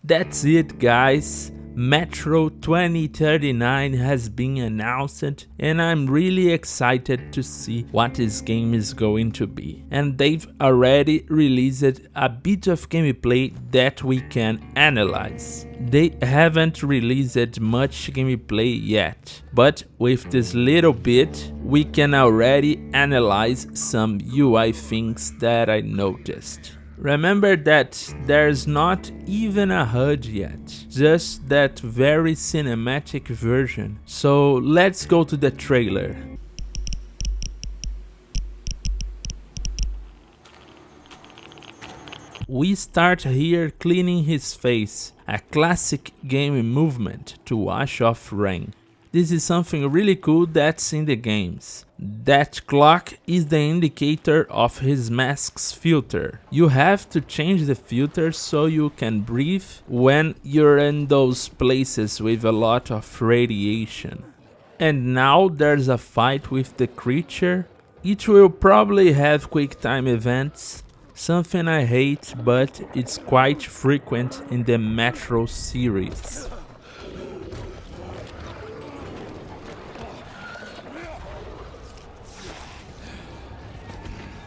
That's it, guys. Metro 2039 has been announced, and I'm really excited to see what this game is going to be. And they've already released a bit of gameplay that we can analyze. They haven't released much gameplay yet, but with this little bit, we can already analyze some UI things that I noticed. Remember that there's not even a HUD yet, just that very cinematic version. So let's go to the trailer. We start here cleaning his face, a classic game movement to wash off rain. This is something really cool that's in the games. That clock is the indicator of his mask's filter. You have to change the filter so you can breathe when you're in those places with a lot of radiation. And now there's a fight with the creature. It will probably have quick time events, something I hate, but it's quite frequent in the Metro series.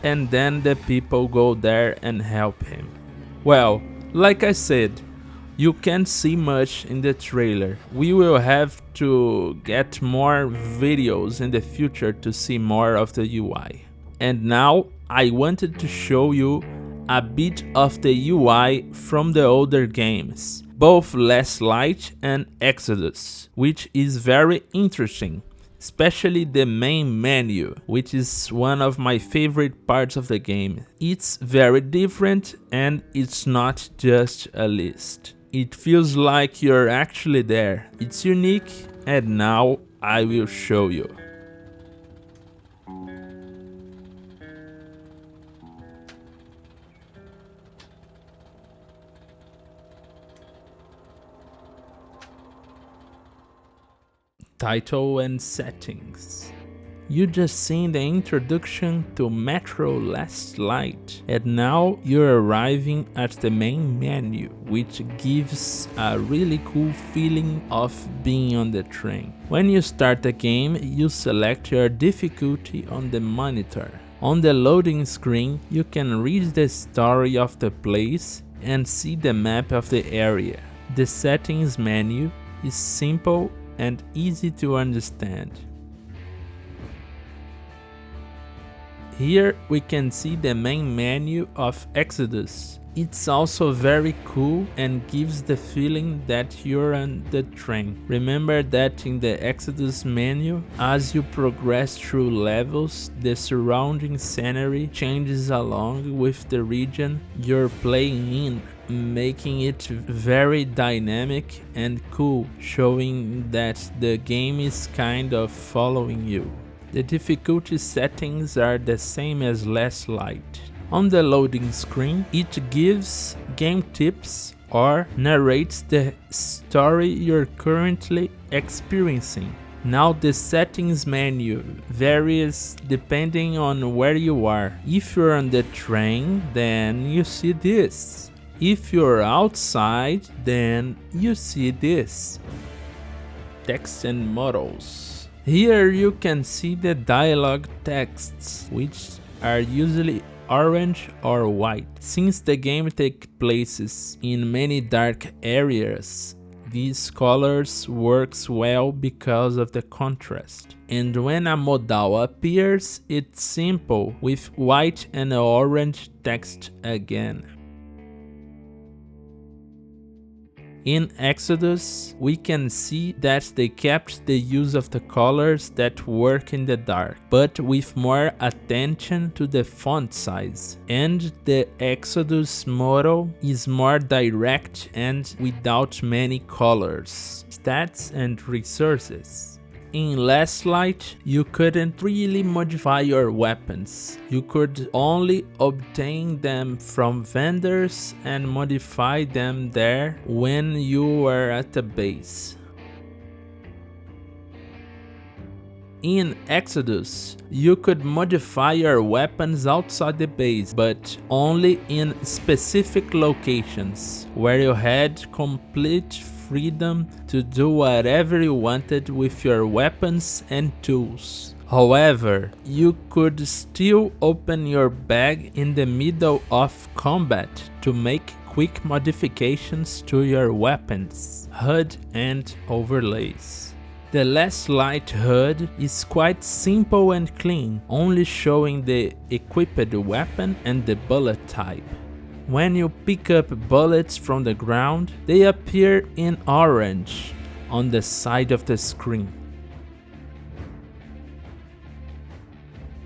And then the people go there and help him. Well, like I said, you can't see much in the trailer. We will have to get more videos in the future to see more of the UI. And now I wanted to show you a bit of the UI from the older games, both Last Light and Exodus, which is very interesting. Especially the main menu, which is one of my favorite parts of the game. It's very different and it's not just a list. It feels like you're actually there. It's unique and now I will show you. Title and settings. You just seen the introduction to Metro Last Light, and now you're arriving at the main menu, which gives a really cool feeling of being on the train. When you start the game, you select your difficulty on the monitor. On the loading screen, you can read the story of the place and see the map of the area. The settings menu is simple and easy to understand. Here we can see the main menu of Exodus. It's also very cool and gives the feeling that you're on the train. Remember that in the Exodus menu, as you progress through levels, the surrounding scenery changes along with the region you're playing in, making it very dynamic and cool, showing that the game is kind of following you. The difficulty settings are the same as Last Light. On the loading screen, it gives game tips or narrates the story you're currently experiencing. Now the settings menu varies depending on where you are. If you're on the train, then you see this. If you're outside, then you see this. Text and models. Here you can see the dialogue texts, which are usually orange or white. Since the game takes places in many dark areas, these colors works well because of the contrast. And when a modal appears, it's simple with white and orange text again. In Exodus, we can see that they kept the use of the colors that work in the dark, but with more attention to the font size. And the Exodus model is more direct and without many colors. Stats and resources. In Last Light, you couldn't really modify your weapons. You could only obtain them from vendors and modify them there when you were at the base. In Exodus, you could modify your weapons outside the base, but only in specific locations, where you had complete freedom to do whatever you wanted with your weapons and tools. However, you could still open your bag in the middle of combat to make quick modifications to your weapons, HUD and overlays. The Last Light HUD is quite simple and clean, only showing the equipped weapon and the bullet type. When you pick up bullets from the ground, they appear in orange on the side of the screen.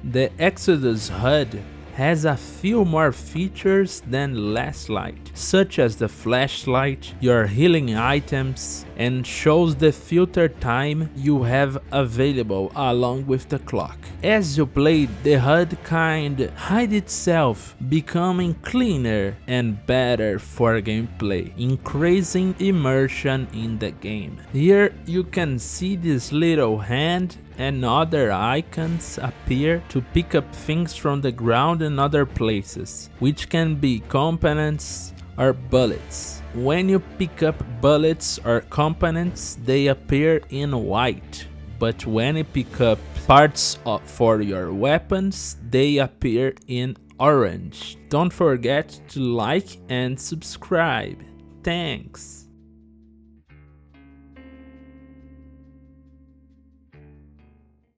The Exodus HUD has a few more features than Last Light, such as the flashlight, your healing items, and shows the filter time you have available along with the clock. As you play, the HUD kind hides itself, becoming cleaner and better for gameplay, increasing immersion in the game. Here you can see this little hand and other icons appear to pick up things from the ground and other places, which can be components or bullets. When you pick up bullets or components, they appear in white, but when you pick up parts for your weapons, they appear in orange. Don't forget to like and subscribe. Thanks!